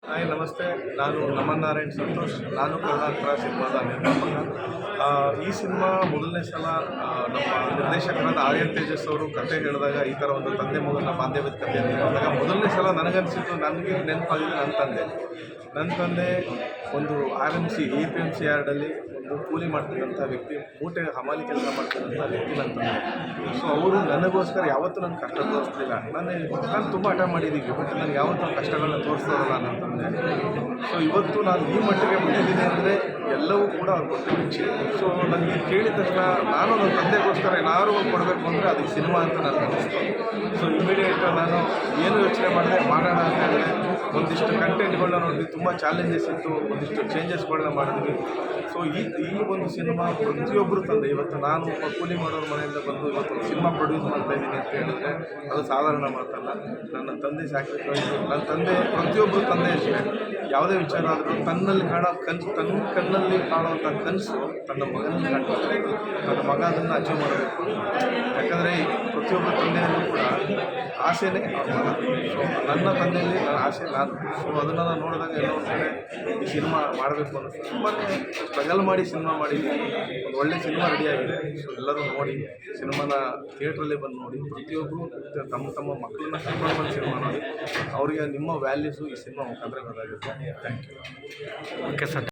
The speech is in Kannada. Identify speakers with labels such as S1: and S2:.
S1: ಹಾಯ್ ನಮಸ್ತೆ. ನಾನು ನಮನ್ ನಾರಾಯಣ್ ಸಂತೋಷ್. ನಾನು ಕರುಣಾಕರ ಸಿನಿಮಾದ ನಿರ್ಮಾಪಕ. ಈ ಸಿನಿಮಾ ಮೊದಲನೇ ಸಲ ನಮ್ಮ ನಿರ್ದೇಶಕರಾದ ಆರ್ಯನ್ ತೇಜಸ್ ಅವರು ಕತೆ ಹೇಳಿದಾಗ ಈ ಥರ ಒಂದು ತಂದೆ ಮಗನ ಬಾಂಧವ್ಯದ ಕಥೆ ಅಂತ ಹೇಳಿದಾಗ ಮೊದಲನೇ ಸಲ ನನಗನ್ಸಿದ್ದು, ನನಗೆ ನೆನಪಾಗಿದೆ ನನ್ನ ತಂದೆ ಒಂದು RMC APMC ಯಾರ್ಡಲ್ಲಿ ಒಂದು ಕೂಲಿ ಮಾಡ್ತಿದ್ದಂಥ ವ್ಯಕ್ತಿ, ಮೂಟೆ ಹಮಾಲಿ ಕೆಲಸ ಮಾಡ್ತಿದ್ದಂಥ ವ್ಯಕ್ತಿ ನನ್ನ ತಂದೆ. ಸೊ ಅವರು ನನಗೋಸ್ಕರ ಯಾವತ್ತೂ ನನ್ನ ಕಷ್ಟ ತೋರಿಸ್ತಿಲ್ಲ. ನಾನು ತುಂಬ ಹಠ ಮಾಡಿದ್ದೀವಿ, ಬಟ್ ನನಗೆ ಯಾವತ್ತೂ ಕಷ್ಟಗಳನ್ನ ತೋರಿಸ್ತಾರಲ್ಲ ನನ್ನ ತಂದೆ. ಸೊ ಇವತ್ತು ನಾನು ಈ ಮಟ್ಟಿಗೆ ಬಂದಿದ್ದೀನಿ ಅಂದರೆ ಎಲ್ಲವೂ ಕೂಡ ಅವ್ರು ಕೊಟ್ಟಿದ್ದು. ಸೊ ನನಗೆ ಕೇಳಿದ ತಕ್ಷಣ ನಾನು ನನ್ನ ತಂದೆಗೋಸ್ಕರ ಏನಾದ್ರು ಒಂದು ಕೊಡಬೇಕು ಅಂದರೆ ಅದಕ್ಕೆ ಸಿನಿಮಾ ಅಂತ ನನಗೆ ಅನಿಸ್ತು. ಸೊ ಇಮಿಡಿಯೇಟ್ ನಾನು ಏನು ಯೋಚನೆ ಮಾಡಿದೆ, ಮಾಡೋಣ ಅಂತ ಹೇಳಿದ್ರೆ ಒಂದಿಷ್ಟು ಕಂಟೆಂಟ್ಗಳನ್ನ ನೋಡಿದ್ವಿ, ತುಂಬ ಚಾಲೆಂಜಸ್ ಇತ್ತು, ಒಂದಿಷ್ಟು ಚೇಂಜಸ್ಗಳನ್ನ ಮಾಡಿದ್ವಿ. ಸೊ ಈ ಒಂದು ಸಿನಿಮಾ ಪ್ರತಿಯೊಬ್ಬರು ತಂದೆ, ಇವತ್ತು ನಾನು ಕೂಲಿ ಮಾಡೋರ ಮನೆಯಿಂದ ಬಂದು ಇವತ್ತು ಸಿನಿಮಾ ಪ್ರೊಡ್ಯೂಸ್ ಮಾಡ್ತಾಯಿದ್ದೀನಿ ಅಂತ ಹೇಳಿದ್ರೆ ಅದು ಸಾಧಾರಣ ಮಾತಲ್ಲ. ನನ್ನ ತಂದೆ ಸ್ಯಾಕ್ರಿಫೈಸ್, ನನ್ನ ತಂದೆ ಪ್ರತಿಯೊಬ್ಬರು ತಂದೆ ಅಷ್ಟೇ. ಯಾವುದೇ ವಿಚಾರ ಆದರೂ ತನ್ನಲ್ಲಿ ಕಾಣೋ ಕನಸು, ತನ್ನ ಕಣ್ಣಲ್ಲಿ ಕಾಣುವಂಥ ಕನಸು ತನ್ನ ಮಗನಲ್ಲಿ ಕಾಣ್ತಾರೆ. ನನ್ನ ಮಗ ಅದನ್ನು ಅಚೀವ್ ಮಾಡಬೇಕು. ಯಾಕಂದರೆ ಪ್ರತಿಯೊಬ್ಬರ ತಂದೆಯಲ್ಲೂ ಕೂಡ ಆಸೆನೇ ಅವ್ರ ಮಗ. ಸೊ ನನ್ನ ತಂದೆಯಲ್ಲಿ ನನ್ನ ಆಸೆ ನಾನು. ಸೊ ಅದನ್ನು ನಾನು ನೋಡಿದಾಗ ಎಲ್ಲೋ ಒಂದು ಕಡೆ ಈ ಸಿನಿಮಾ ಮಾಡಬೇಕು ಅನ್ನಿಸ್ತು. ತುಂಬಾ ಸ್ಟ್ರಗಲ್ ಮಾಡಿ ಸಿನಿಮಾ ಮಾಡಿದ್ದೀನಿ. ಒಂದು ಒಳ್ಳೆ ಸಿನಿಮಾ ರೆಡಿಯಾಗಿದೆ. ಸೊ ಎಲ್ಲರೂ ನೋಡಿ, ಸಿನಿಮಾನ ಥಿಯೇಟ್ರಲ್ಲಿ ಬಂದು ನೋಡಿ. ಪ್ರತಿಯೊಬ್ಬರು ತಮ್ಮ ಮಕ್ಕಳನ್ನ ಕರ್ಕೊಂಡು ಬಂದು ಸಿನಿಮಾ ನೋಡಿ. ಅವರಿಗೆ ನಿಮ್ಮ ವ್ಯಾಲ್ಯೂಸು ಈ ಸಿನಿಮಾ ಮುಖಾಂತರ ಗೊತ್ತಾಗುತ್ತೆ. Thank you.
S2: Okay sir.